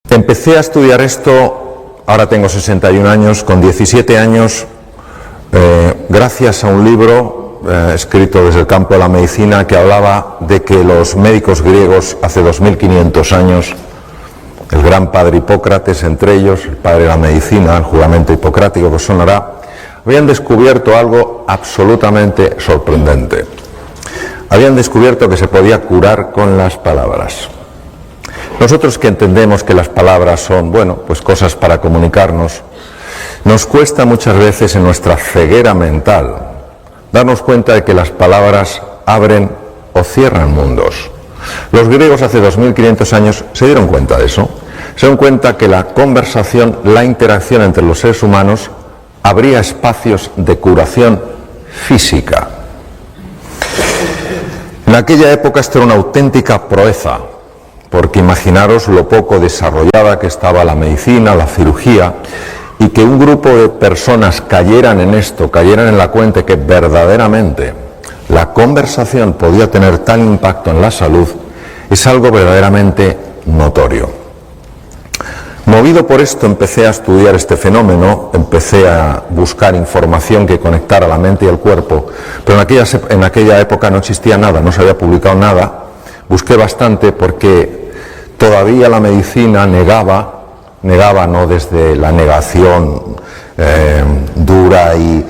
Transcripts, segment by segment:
Empecé a estudiar esto, ahora tengo 61 años, con 17 años, gracias a un libro escrito desde el campo de la medicina que hablaba de que los médicos griegos hace 2500 años, el gran padre Hipócrates entre ellos, el padre de la medicina, el juramento hipocrático que sonará, habían descubierto algo absolutamente sorprendente. Habían descubierto que se podía curar con las palabras. Nosotros que entendemos que las palabras son, bueno, pues cosas para comunicarnos, nos cuesta muchas veces en nuestra ceguera mental darnos cuenta de que las palabras abren o cierran mundos. Los griegos hace 2500 años se dieron cuenta de eso. Se dieron cuenta que la conversación, la interacción entre los seres humanos abría espacios de curación física. En aquella época esto era una auténtica proeza, porque imaginaros lo poco desarrollada que estaba la medicina, la cirugía, y que un grupo de personas cayeran en esto, cayeran en la cuenta que verdaderamente la conversación podía tener tal impacto en la salud, es algo verdaderamente notorio. Movido por esto empecé a estudiar este fenómeno, empecé a buscar información que conectara la mente y el cuerpo, pero en aquella época no existía nada, no se había publicado nada. Busqué bastante porque todavía la medicina negaba no desde la negación dura y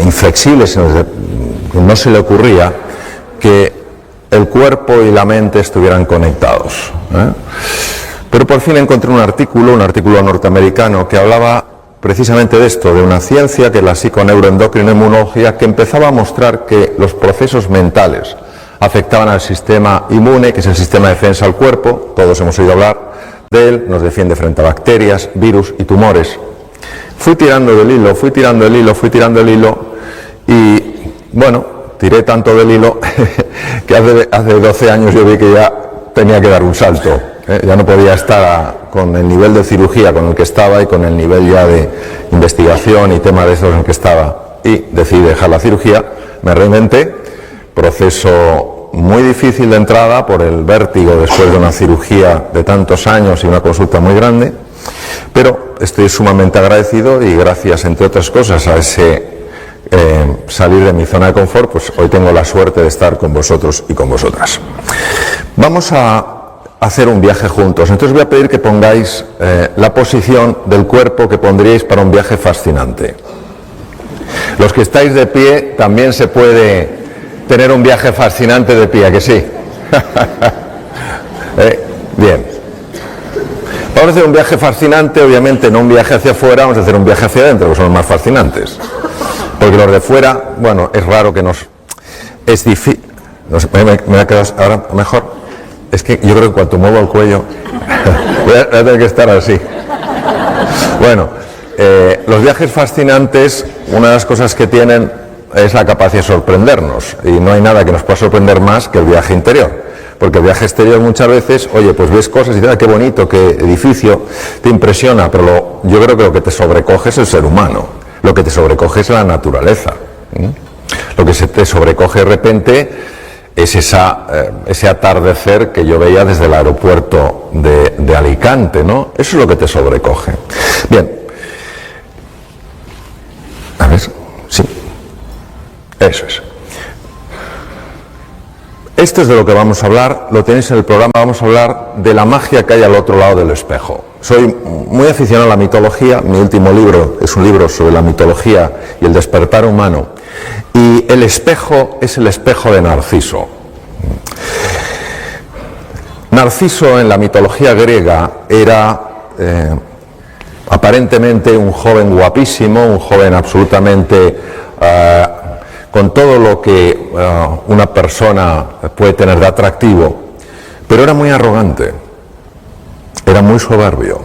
inflexible, sino desde que no se le ocurría que el cuerpo y la mente estuvieran conectados. Pero por fin encontré un artículo norteamericano que hablaba precisamente de esto, de una ciencia que es la psiconeuroendocrinoinmunología, que empezaba a mostrar que los procesos mentales afectaban al sistema inmune, que es el sistema de defensa del cuerpo. Todos hemos oído hablar de él, nos defiende frente a bacterias, virus y tumores. Fui tirando del hilo y, bueno, tiré tanto del hilo que hace 12 años yo vi que ya tenía que dar un salto. Ya no podía estar con el nivel de cirugía con el que estaba y con el nivel ya de investigación y tema de esos en el que estaba. Y decidí dejar la cirugía, me reinventé. Proceso muy difícil de entrada por el vértigo después de una cirugía de tantos años y una consulta muy grande, pero estoy sumamente agradecido y gracias, entre otras cosas, a ese salir de mi zona de confort, pues hoy tengo la suerte de estar con vosotros y con vosotras. Vamos a hacer un viaje juntos, entonces voy a pedir que pongáis la posición del cuerpo que pondríais para un viaje fascinante. Los que estáis de pie también se puede tener un viaje fascinante de pie, ¿a que sí? Bien. Vamos a hacer un viaje fascinante, obviamente no un viaje hacia afuera, vamos a hacer un viaje hacia adentro, que son los más fascinantes. Porque los de fuera, bueno, es raro que nos... Es difícil... Me ha quedado ahora mejor. Es que yo creo que cuando muevo el cuello voy a tener que estar así. Bueno, los viajes fascinantes, una de las cosas que tienen es la capacidad de sorprendernos, y no hay nada que nos pueda sorprender más que el viaje interior, porque el viaje exterior muchas veces, oye, pues ves cosas y dices, qué bonito, qué edificio, te impresiona, pero yo creo que lo que te sobrecoge es el ser humano, lo que te sobrecoge es la naturaleza, lo que se te sobrecoge de repente es ese atardecer que yo veía desde el aeropuerto de Alicante, ¿no? Eso es lo que te sobrecoge. Bien, a ver, sí. Eso es. Esto es de lo que vamos a hablar, lo tenéis en el programa, vamos a hablar de la magia que hay al otro lado del espejo. Soy muy aficionado a la mitología, mi último libro es un libro sobre la mitología y el despertar humano, y el espejo es el espejo de Narciso. Narciso en la mitología griega era aparentemente un joven guapísimo, un joven absolutamente... con todo lo que una persona puede tener de atractivo, pero era muy arrogante, era muy soberbio.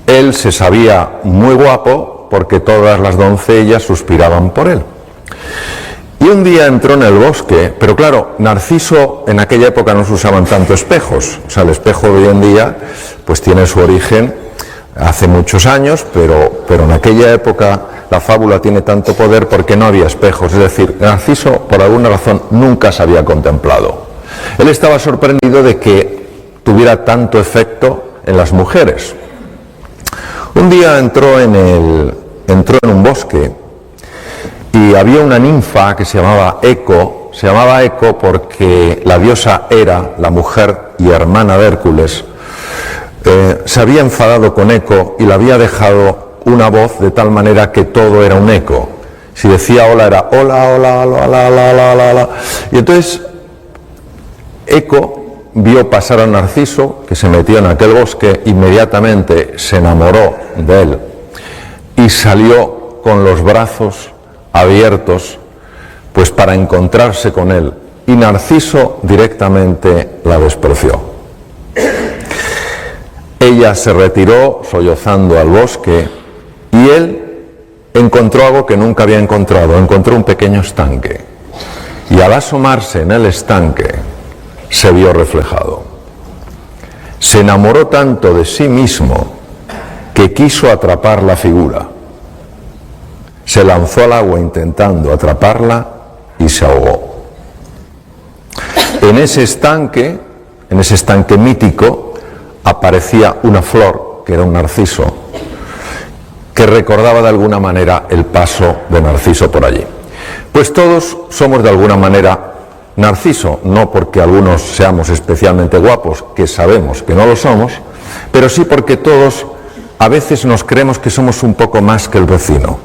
Él se sabía muy guapo porque todas las doncellas suspiraban por él. Y un día entró en el bosque, pero claro, Narciso en aquella época no se usaban tanto espejos, o sea, el espejo de hoy en día pues tiene su origen hace muchos años, pero en aquella época la fábula tiene tanto poder porque no había espejos, es decir, Narciso por alguna razón nunca se había contemplado. Él estaba sorprendido de que tuviera tanto efecto en las mujeres. Un día entró en un bosque y había una ninfa que se llamaba Eco. Se llamaba Eco porque la diosa Hera, la mujer y hermana de Hércules, se había enfadado con Eco y le había dejado una voz de tal manera que todo era un eco. Si decía hola era hola, hola, hola, hola, hola, hola, hola, hola. Y entonces Eco vio pasar a Narciso, que se metió en aquel bosque, inmediatamente se enamoró de él y salió con los brazos abiertos pues para encontrarse con él, y Narciso directamente la despreció. Ella se retiró sollozando al bosque y él encontró algo que nunca había encontrado, encontró un pequeño estanque, y al asomarse en el estanque se vio reflejado. Se enamoró tanto de sí mismo que quiso atrapar la figura. Se lanzó al agua intentando atraparla y se ahogó. En ese estanque mítico, aparecía una flor, que era un narciso, que recordaba de alguna manera el paso de Narciso por allí. Pues todos somos de alguna manera Narciso, no porque algunos seamos especialmente guapos, que sabemos que no lo somos, pero sí porque todos a veces nos creemos que somos un poco más que el vecino.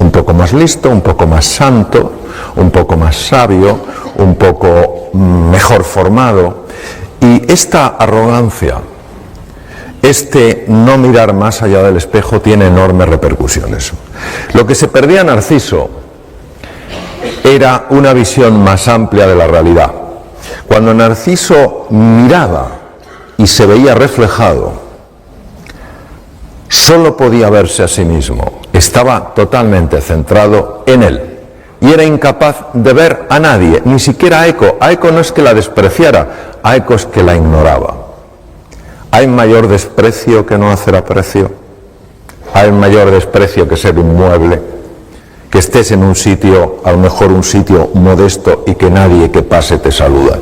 Un poco más listo, un poco más santo, un poco más sabio, un poco mejor formado. Y esta arrogancia, este no mirar más allá del espejo, tiene enormes repercusiones. Lo que se perdía Narciso era una visión más amplia de la realidad. Cuando Narciso miraba y se veía reflejado, solo podía verse a sí mismo. Estaba totalmente centrado en él y era incapaz de ver a nadie, ni siquiera a Eco. A Eco no es que la despreciara, a Eco es que la ignoraba. ¿Hay mayor desprecio que no hacer aprecio? ¿Hay mayor desprecio que ser un mueble? Que estés en un sitio, a lo mejor un sitio modesto, y que nadie que pase te saluda.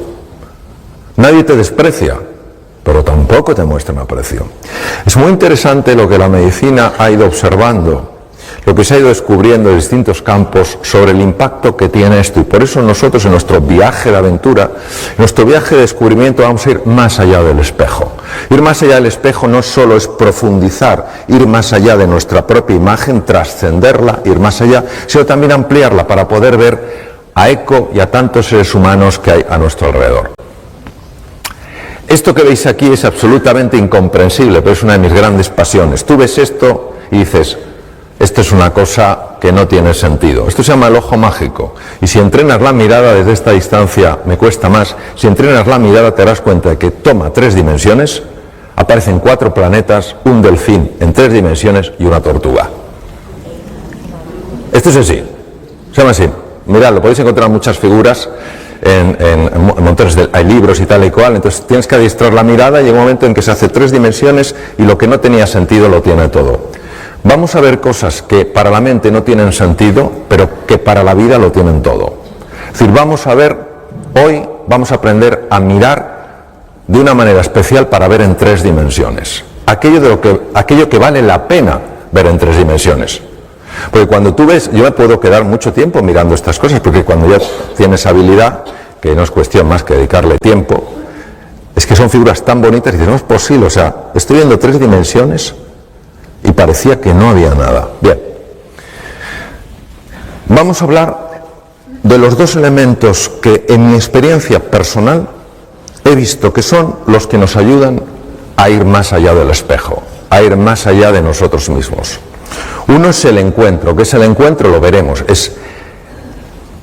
Nadie te desprecia, pero tampoco te muestran aprecio. Es muy interesante lo que la medicina ha ido observando, lo que se ha ido descubriendo en distintos campos sobre el impacto que tiene esto, y por eso nosotros en nuestro viaje de aventura, en nuestro viaje de descubrimiento, vamos a ir más allá del espejo. Ir más allá del espejo no solo es profundizar, ir más allá de nuestra propia imagen, trascenderla, ir más allá, sino también ampliarla para poder ver a Eco y a tantos seres humanos que hay a nuestro alrededor. Esto que veis aquí es absolutamente incomprensible, pero es una de mis grandes pasiones. Tú ves esto y dices, esto es una cosa que no tiene sentido. Esto se llama el ojo mágico. Y si entrenas la mirada desde esta distancia, me cuesta más, si entrenas la mirada te das cuenta de que toma 3 dimensiones, aparecen 4 planetas, un delfín en 3 dimensiones y una tortuga. Esto es así, se llama así. Mirad, lo podéis encontrar muchas figuras en montones hay libros y tal y cual, entonces tienes que adiestrar la mirada y llega un momento en que se hace 3 dimensiones y lo que no tenía sentido lo tiene todo. Vamos a ver cosas que para la mente no tienen sentido, pero que para la vida lo tienen todo. Es decir, vamos a ver, hoy vamos a aprender a mirar de una manera especial para ver en 3 dimensiones. Aquello que vale la pena ver en 3 dimensiones. Porque cuando tú ves, yo me puedo quedar mucho tiempo mirando estas cosas, porque cuando ya tienes habilidad, que no es cuestión más que dedicarle tiempo, es que son figuras tan bonitas y dices, no es posible, o sea, estoy viendo 3 dimensiones y parecía que no había nada. Bien, vamos a hablar de los 2 elementos que en mi experiencia personal he visto que son los que nos ayudan a ir más allá del espejo, a ir más allá de nosotros mismos. Uno es el encuentro. ¿Qué es el encuentro? Lo veremos. Es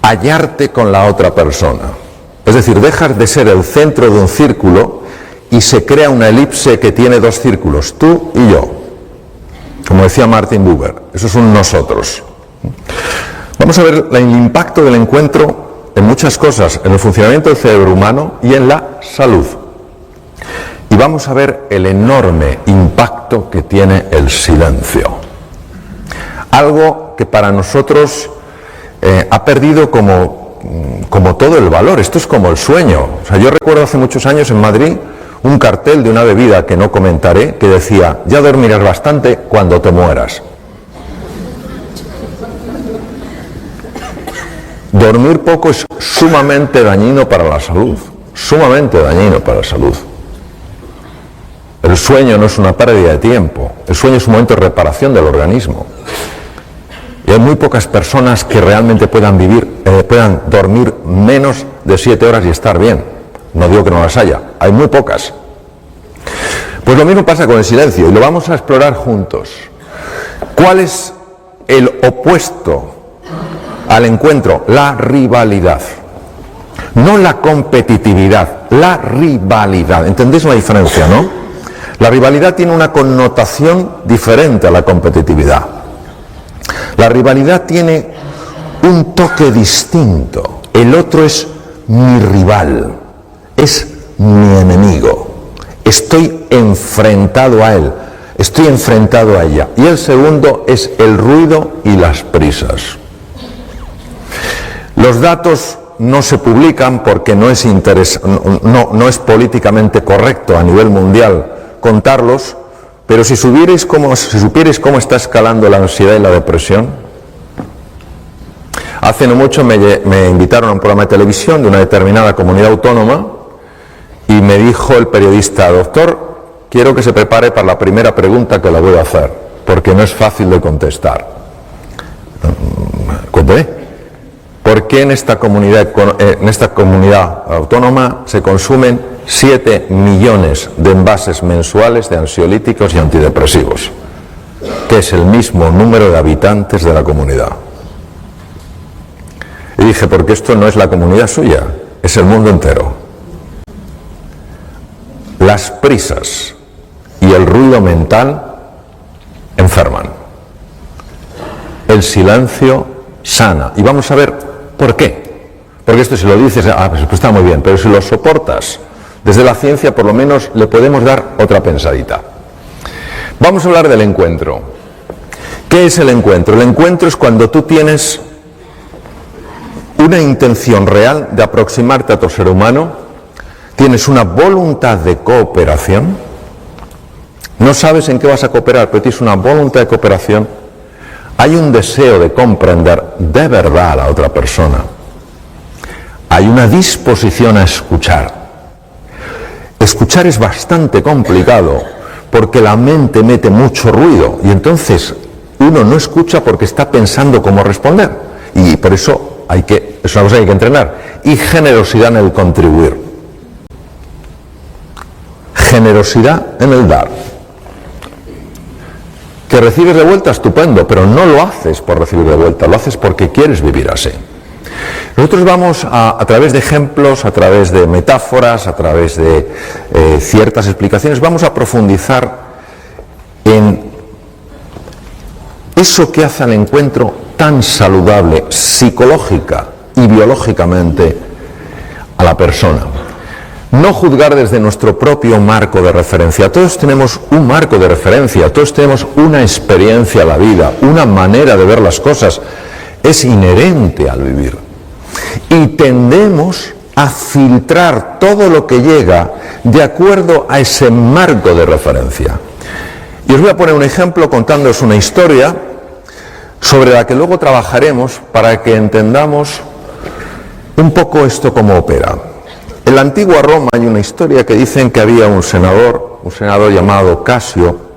hallarte con la otra persona. Es decir, dejas de ser el centro de un círculo y se crea una elipse que tiene 2 círculos, tú y yo. Como decía Martin Buber, eso es un nosotros. Vamos a ver el impacto del encuentro en muchas cosas, en el funcionamiento del cerebro humano y en la salud. Y vamos a ver el enorme impacto que tiene el silencio. Algo que para nosotros ha perdido como como todo el valor, esto es como el sueño. O sea, yo recuerdo hace muchos años en Madrid un cartel de una bebida que no comentaré que decía: ya dormirás bastante cuando te mueras. Dormir poco es sumamente dañino para la salud, sumamente dañino para la salud. El sueño no es una pérdida de tiempo, el sueño es un momento de reparación del organismo. Y hay muy pocas personas que realmente puedan dormir menos de 7 horas y estar bien. No digo que no las haya, hay muy pocas. Pues lo mismo pasa con el silencio y lo vamos a explorar juntos. ¿Cuál es el opuesto al encuentro? La rivalidad. No la competitividad, la rivalidad. ¿Entendéis la diferencia, no? La rivalidad tiene una connotación diferente a la competitividad. La rivalidad tiene un toque distinto. El otro es mi rival, es mi enemigo. Estoy enfrentado a él, estoy enfrentado a ella. Y el segundo es el ruido y las prisas. Los datos no se publican porque no es políticamente correcto a nivel mundial contarlos, pero si supierais cómo está escalando la ansiedad y la depresión. Hace no mucho me invitaron a un programa de televisión de una determinada comunidad autónoma y me dijo el periodista: doctor, quiero que se prepare para la primera pregunta que le voy a hacer, porque no es fácil de contestar. Cuénteme, ¿por qué en esta comunidad autónoma se consumen 7 millones de envases mensuales de ansiolíticos y antidepresivos, que es el mismo número de habitantes de la comunidad? Y dije: porque esto no es la comunidad suya, es el mundo entero. Las prisas y el ruido mental enferman. El silencio sana. Y vamos a ver por qué. Porque esto, si lo dices, pues está muy bien, pero si lo soportas, desde la ciencia por lo menos le podemos dar otra pensadita. Vamos a hablar del encuentro. ¿Qué es el encuentro? El encuentro es cuando tú tienes una intención real de aproximarte a otro ser humano, tienes una voluntad de cooperación, no sabes en qué vas a cooperar, pero tienes una voluntad de cooperación, hay un deseo de comprender de verdad a la otra persona, hay una disposición a escuchar. Escuchar es bastante complicado porque la mente mete mucho ruido y entonces uno no escucha porque está pensando cómo responder, y por eso es una cosa que hay que entrenar. Y generosidad en el contribuir, generosidad en el dar. Que recibes de vuelta, estupendo, pero no lo haces por recibir de vuelta, lo haces porque quieres vivir así. Nosotros vamos a través de ejemplos, a través de metáforas, a través de ciertas explicaciones, vamos a profundizar en eso que hace al encuentro tan saludable psicológica y biológicamente a la persona. No juzgar desde nuestro propio marco de referencia. Todos tenemos un marco de referencia, todos tenemos una experiencia a la vida, una manera de ver las cosas. Es inherente al vivir. Y tendemos a filtrar todo lo que llega de acuerdo a ese marco de referencia. Y os voy a poner un ejemplo contándoos una historia sobre la que luego trabajaremos para que entendamos un poco esto cómo opera. En la antigua Roma hay una historia que dicen que había un senador llamado Casio,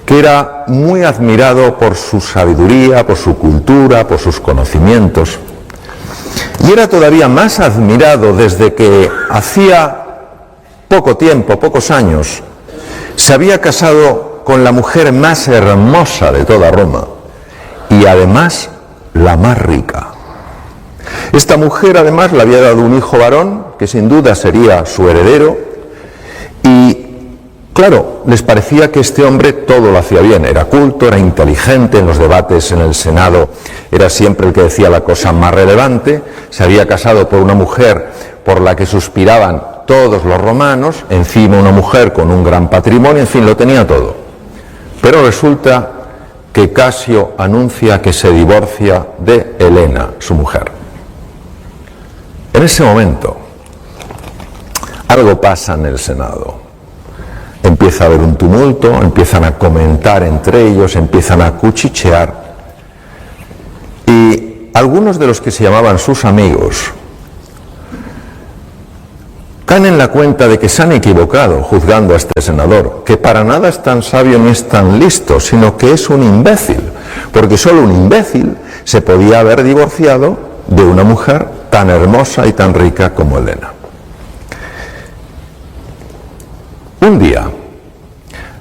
que era muy admirado por su sabiduría, por su cultura, por sus conocimientos, y era todavía más admirado desde que hacía poco tiempo, pocos años, se había casado con la mujer más hermosa de toda Roma, y además la más rica. Esta mujer además le había dado un hijo varón, que sin duda sería su heredero, y claro, les parecía que este hombre todo lo hacía bien, era culto, era inteligente, en los debates en el Senado era siempre el que decía la cosa más relevante, se había casado por una mujer por la que suspiraban todos los romanos, encima una mujer con un gran patrimonio, en fin, lo tenía todo. Pero resulta que Casio anuncia que se divorcia de Helena, su mujer. en ese momento, algo pasa en el Senado. Empieza a haber un tumulto, empiezan a comentar entre ellos, empiezan a cuchichear. Y algunos de los que se llamaban sus amigos caen en la cuenta de que se han equivocado juzgando a este senador, que para nada es tan sabio ni es tan listo, sino que es un imbécil, porque solo un imbécil se podía haber divorciado de una mujer tan hermosa y tan rica como Helena. Un día,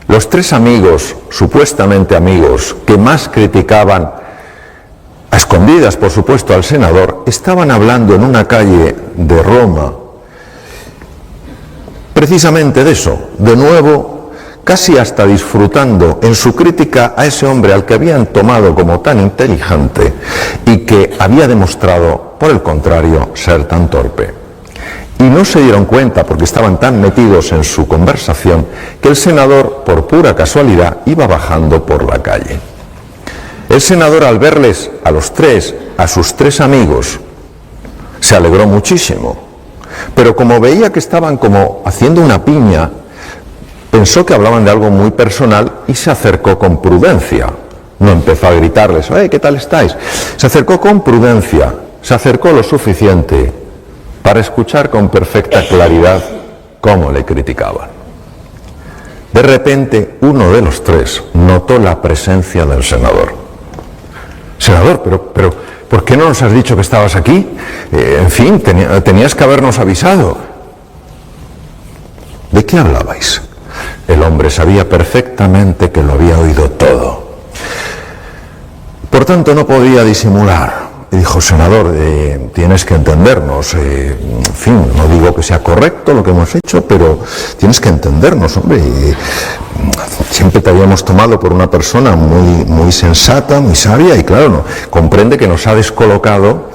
los tres amigos, supuestamente amigos, que más criticaban, a escondidas por supuesto, al senador, estaban hablando en una calle de Roma, precisamente de eso, de nuevo, casi hasta disfrutando en su crítica a ese hombre al que habían tomado como tan inteligente y que había demostrado, por el contrario, ser tan torpe. Y no se dieron cuenta, porque estaban tan metidos en su conversación, que el senador, por pura casualidad, iba bajando por la calle. El senador, al verles a los tres, a sus tres amigos, se alegró muchísimo. Pero como veía que estaban como haciendo una piña, pensó que hablaban de algo muy personal y se acercó con prudencia. No empezó a gritarles, ¿qué tal estáis? Se acercó con prudencia, se acercó lo suficiente para escuchar con perfecta claridad cómo le criticaban. De repente, uno de los tres notó la presencia del senador. Senador, pero ¿por qué no nos has dicho que estabas aquí? En fin, tenías que habernos avisado. ¿De qué hablabais? El hombre sabía perfectamente que lo había oído todo. Por tanto, no podía disimular. Y dijo, senador, tienes que entendernos, en fin, no digo que sea correcto lo que hemos hecho, pero tienes que entendernos, hombre. Siempre te habíamos tomado por una persona muy sensata, muy sabia, y claro, no, comprende que nos ha descolocado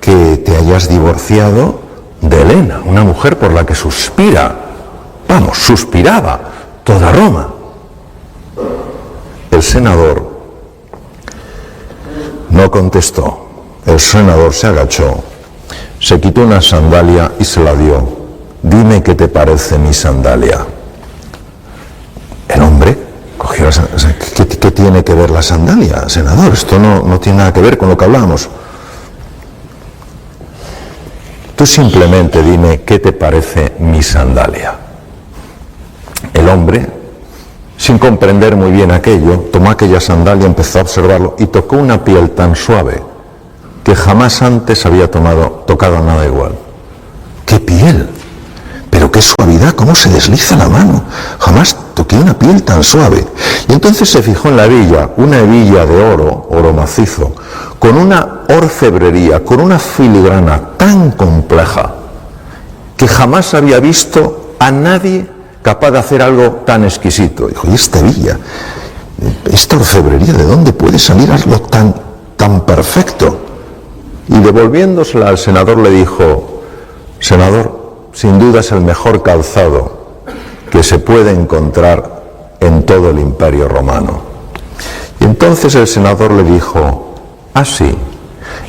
que te hayas divorciado de Helena, una mujer por la que suspiraba toda Roma. El senador no contestó. El senador se agachó, se quitó una sandalia y se la dio. Dime qué te parece mi sandalia. El hombre cogió la sandalia. ¿Qué tiene que ver la sandalia, senador? Esto no tiene nada que ver con lo que hablamos. Tú simplemente dime qué te parece mi sandalia. El hombre, sin comprender muy bien aquello, tomó aquella sandalia, empezó a observarlo y tocó una piel tan suave que jamás antes había tocado nada igual. ¡Qué piel! Pero qué suavidad, cómo se desliza la mano. Jamás toqué una piel tan suave. Y entonces se fijó en la hebilla, una hebilla de oro macizo, con una orfebrería, con una filigrana tan compleja, que jamás había visto a nadie capaz de hacer algo tan exquisito. Dijo, ¿y esta hebilla? ¿Esta orfebrería de dónde puede salir algo tan perfecto? Y devolviéndosela al senador le dijo, senador, sin duda es el mejor calzado que se puede encontrar en todo el Imperio Romano. Y entonces el senador le dijo, sí,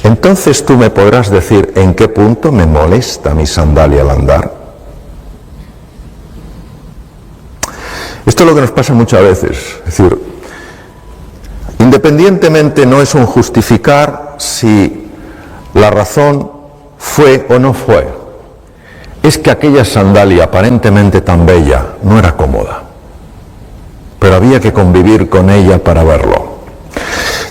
entonces tú me podrás decir en qué punto me molesta mi sandalia al andar. Esto es lo que nos pasa muchas veces, es decir, independientemente no es un justificar si la razón fue o no fue, es que aquella sandalia aparentemente tan bella no era cómoda, pero había que convivir con ella para verlo.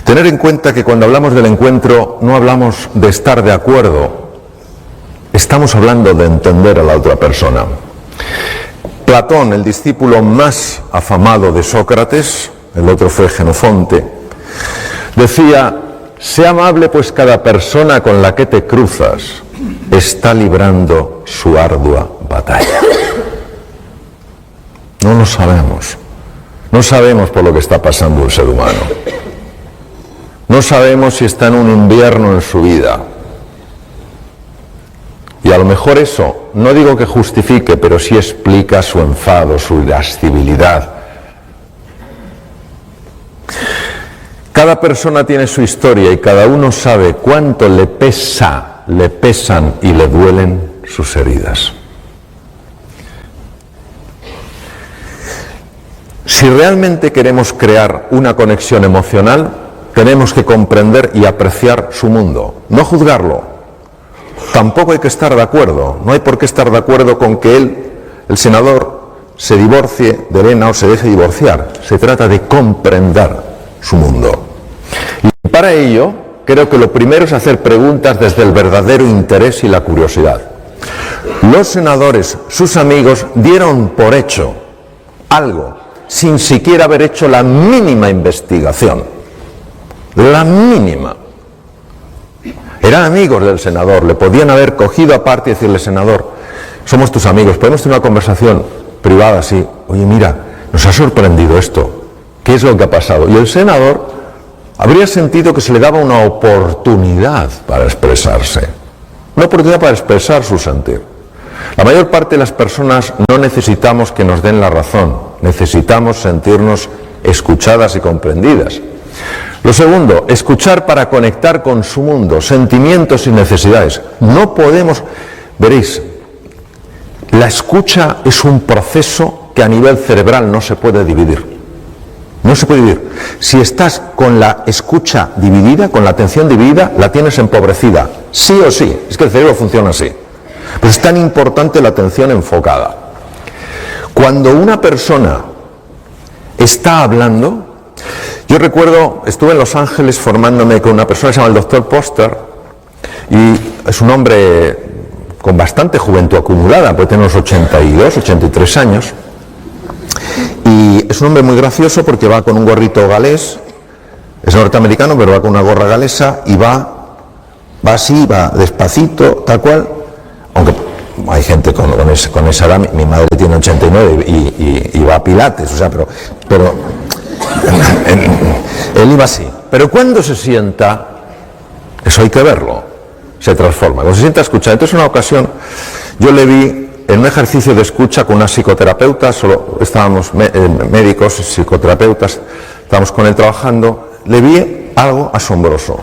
Tener en cuenta que cuando hablamos del encuentro no hablamos de estar de acuerdo, estamos hablando de entender a la otra persona. Platón, el discípulo más afamado de Sócrates, el otro fue Jenofonte, decía, sé amable, pues cada persona con la que te cruzas está librando su ardua batalla. No lo sabemos. No sabemos por lo que está pasando un ser humano. No sabemos si está en un invierno en su vida. Y a lo mejor eso, no digo que justifique, pero sí explica su enfado, su irascibilidad. Cada persona tiene su historia y cada uno sabe cuánto le pesa le pesan y le duelen sus heridas. Si realmente queremos crear una conexión emocional, tenemos que comprender y apreciar su mundo, no juzgarlo. Tampoco hay que estar de acuerdo, no hay por qué estar de acuerdo con que él, el senador, se divorcie de Elena o se deje divorciar. Se trata de comprender su mundo. Y para ello, creo que lo primero es hacer preguntas desde el verdadero interés y la curiosidad. Los senadores, sus amigos, dieron por hecho algo, sin siquiera haber hecho la mínima investigación. La mínima. Eran amigos del senador, le podían haber cogido aparte y decirle: senador, somos tus amigos, podemos tener una conversación privada así. Oye, mira, nos ha sorprendido esto, ¿qué es lo que ha pasado? Y el senador habría sentido que se le daba una oportunidad para expresarse, una oportunidad para expresar su sentir. La mayor parte de las personas no necesitamos que nos den la razón, necesitamos sentirnos escuchadas y comprendidas. Lo segundo, escuchar para conectar con su mundo, sentimientos y necesidades. No podemos, veréis, la escucha es un proceso que a nivel cerebral no se puede dividir. No se puede dividir. Si estás con la escucha dividida, con la atención dividida, la tienes empobrecida, sí o sí. Es que el cerebro funciona así. Pero es tan importante la atención enfocada. Cuando una persona está hablando, yo recuerdo, estuve en Los Ángeles formándome con una persona que se llama el Dr. Poster, y es un hombre con bastante juventud acumulada, puede tener unos 82, 83 años, y es un hombre muy gracioso porque va con un gorrito galés, es norteamericano, pero va con una gorra galesa y va así, va despacito, tal cual, aunque hay gente con esa edad. Mi madre tiene 89 y va a pilates, o sea, pero él iba así. Pero cuando se sienta, eso hay que verlo, se transforma. Cuando se sienta a escuchar. Entonces, en una ocasión, yo le vi en un ejercicio de escucha con una psicoterapeuta, solo estábamos médicos, psicoterapeutas, estábamos con él trabajando, le vi algo asombroso.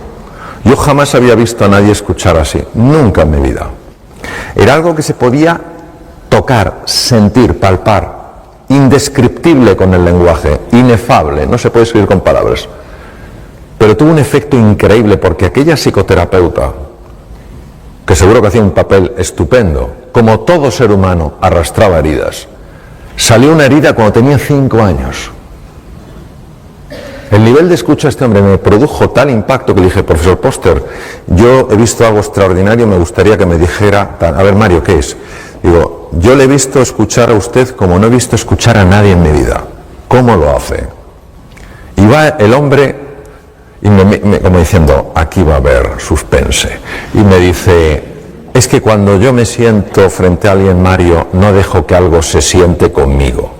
Yo jamás había visto a nadie escuchar así, nunca en mi vida. Era algo que se podía tocar, sentir, palpar, indescriptible con el lenguaje, inefable, no se puede escribir con palabras. Pero tuvo un efecto increíble porque aquella psicoterapeuta, que seguro que hacía un papel estupendo, como todo ser humano, arrastraba heridas. Salió una herida cuando tenía 5 años. El nivel de escucha de este hombre me produjo tal impacto que dije: profesor Poster, yo he visto algo extraordinario, me gustaría que me dijera, a ver, Mario, ¿qué es? Digo, yo le he visto escuchar a usted como no he visto escuchar a nadie en mi vida. ¿Cómo lo hace? Y va el hombre, y como diciendo, aquí va a haber suspense, y me dice: es que cuando yo me siento frente a alguien, Mario, no dejo que algo se siente conmigo,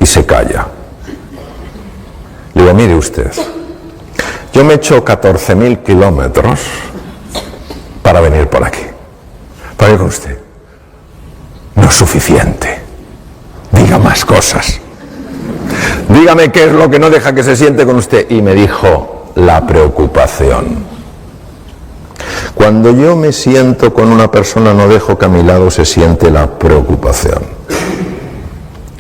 y se calla. Le digo: mire usted, yo me he hecho 14.000 kilómetros para venir por aquí, para ir con usted. No es suficiente, diga más cosas, dígame qué es lo que no deja que se siente con usted. Y me dijo: la preocupación. Cuando yo me siento con una persona, no dejo que a mi lado se siente la preocupación.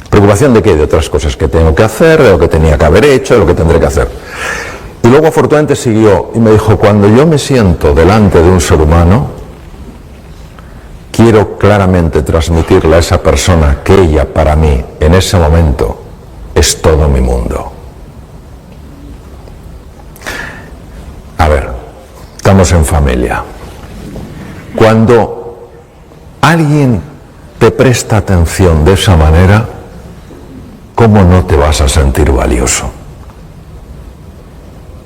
¿Preocupación de qué? De otras cosas que tengo que hacer, de lo que tenía que haber hecho, de lo que tendré que hacer. Y luego afortunadamente siguió y me dijo: cuando yo me siento delante de un ser humano, quiero claramente transmitirle a esa persona que ella, para mí, en ese momento, es todo mi mundo. A ver, estamos en familia. Cuando alguien te presta atención de esa manera, ¿cómo no te vas a sentir valioso?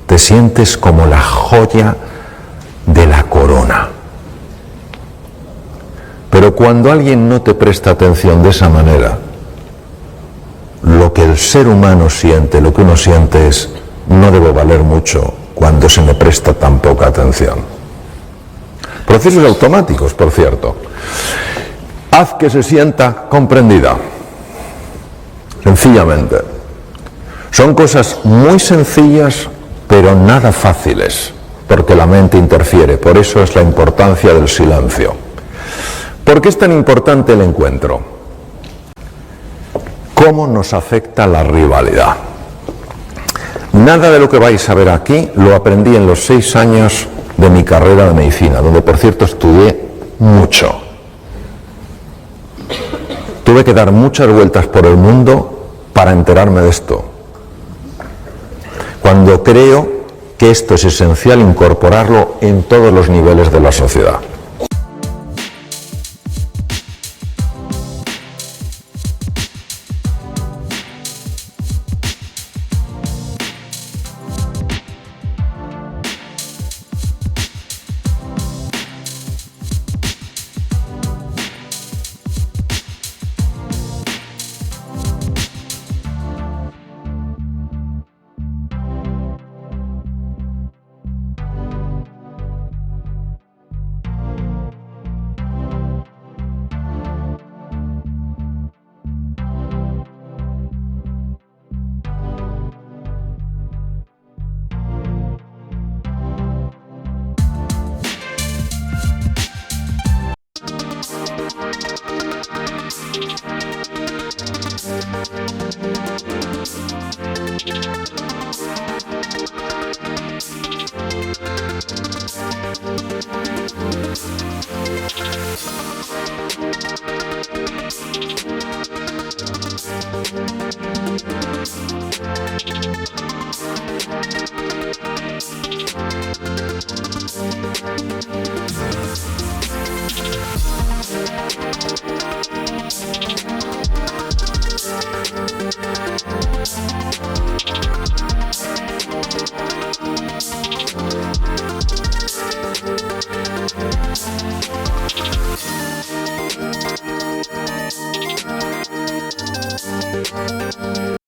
Te sientes como la joya de la corona. Pero cuando alguien no te presta atención de esa manera, lo que el ser humano siente, lo que uno siente es: no debo valer mucho cuando se me presta tan poca atención. Procesos automáticos, por cierto. Haz que se sienta comprendida. Sencillamente. Son cosas muy sencillas, pero nada fáciles. porque la mente interfiere. Por eso es la importancia del silencio. ¿Por qué es tan importante el encuentro? ¿Cómo nos afecta la rivalidad? Nada de lo que vais a ver aquí lo aprendí en los 6 años de mi carrera de medicina, donde por cierto estudié mucho. Tuve que dar muchas vueltas por el mundo para enterarme de esto. Cuando creo que esto es esencial incorporarlo en todos los niveles de la sociedad.